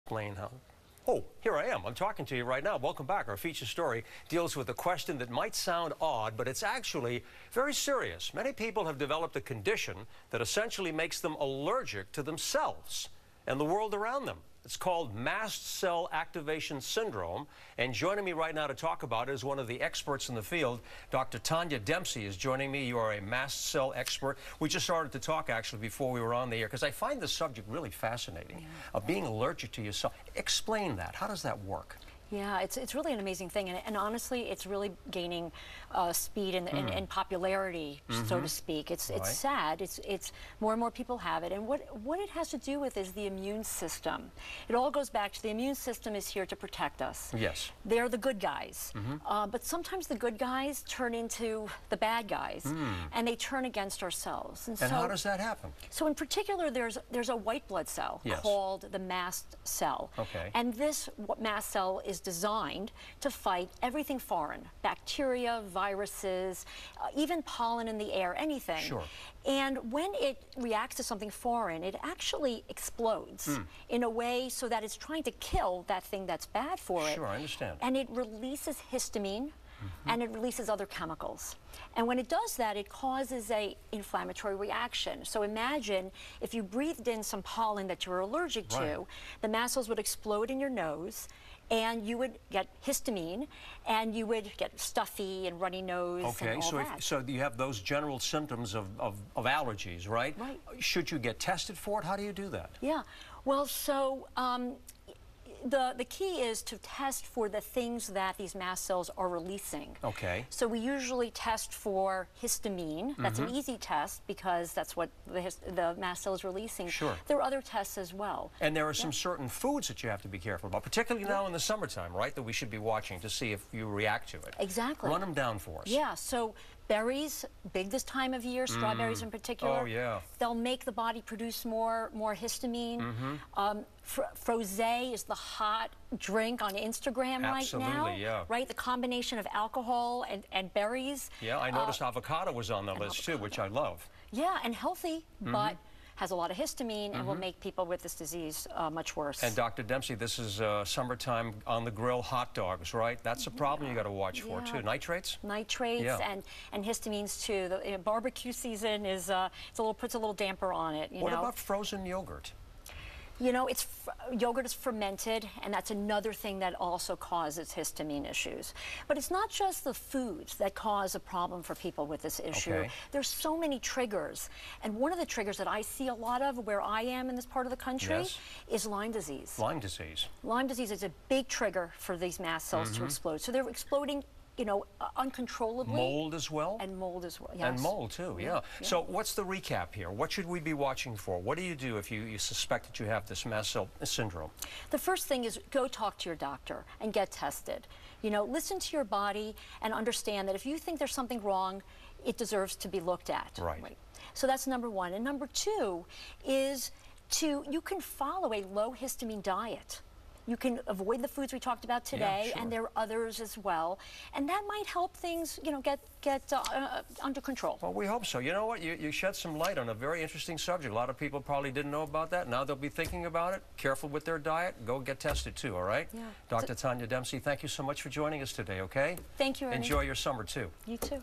explain how. Oh, here I am. I'm talking to you right now. Welcome back. Our feature story deals with a question that might sound odd, but it's actually very serious. Many people have developed a condition that essentially makes them allergic to themselves and the world around them. It's called mast cell activation syndrome. And joining me right now to talk about it is one of the experts in the field. Dr. Dempsey is joining me. You are a mast cell expert. We just started to talk actually before we were on the air because I find this subject really fascinating, of being allergic to yourself. Explain that. How does that work? Yeah, it's really an amazing thing, and honestly, it's really gaining speed and popularity, so to speak. It's sad. It's more and more people have it, and what it has to do with is the immune system. It all goes back to the immune system is here to protect us. Yes, they're the good guys, but sometimes the good guys turn into the bad guys, and they turn against ourselves. And so, how does that happen? So, in particular, there's a white blood cell called the mast cell, and this mast cell is designed to fight everything foreign, bacteria, viruses, even pollen in the air, anything. Sure. And when it reacts to something foreign, it actually explodes in a way so that it's trying to kill that thing that's bad for it. Sure, I understand. And it releases histamine, and it releases other chemicals. And when it does that, it causes a inflammatory reaction. So imagine if you breathed in some pollen that you're allergic to, the mast cells would explode in your nose, and you would get histamine, and you would get stuffy and runny nose and all that. So you have those general symptoms of allergies, right? Right. Should you get tested for it? How do you do that? Yeah. Well, so the key is to test for the things that these mast cells are releasing. Okay. So we usually test for histamine. That's an easy test because that's what the mast cell is releasing. Sure. There are other tests as well. And there are some certain foods that you have to be careful about, particularly now in the summertime, right, that we should be watching to see if you react to it. Exactly. Run them down for us. Yeah, so berries, big this time of year, strawberries in particular. Oh, yeah. They'll make the body produce more histamine. Frosé is the hot drink on Instagram right now. Yeah. Right, the combination of alcohol and berries. Yeah, I noticed avocado was on the list too, which I love. Yeah, and healthy, but has a lot of histamine and will make people with this disease much worse. And Dr. Dempsey, this is summertime on the grill hot dogs, right? That's a problem you got to watch for too. Nitrates? Nitrates and histamines too. The barbecue season is puts a little damper on it. What about frozen yogurt? You know, yogurt is fermented, and that's another thing that also causes histamine issues. But it's not just the foods that cause a problem for people with this issue. There's so many triggers. And one of the triggers that I see a lot of where I am in this part of the country is Lyme disease. Lyme disease. Lyme disease is a big trigger for these mast cells to explode. So they're exploding, you know, uncontrollably. Mold as well? And mold as well, yes. And mold too, yeah. So what's the recap here? What should we be watching for? What do you do if you suspect that you have this mast cell syndrome? The first thing is go talk to your doctor and get tested. You know, listen to your body and understand that if you think there's something wrong, it deserves to be looked at. Right. So that's number one. And number two is you can follow a low histamine diet. You can avoid the foods we talked about today, and there are others as well. And that might help things, you know, get under control. Well, we hope so. You know what? You shed some light on a very interesting subject. A lot of people probably didn't know about that. Now they'll be thinking about it. Careful with their diet. Go get tested too, all right? Yeah. Dr. Dempsey, thank you so much for joining us today, okay? Thank you, Ernie. Enjoy your summer too. You too.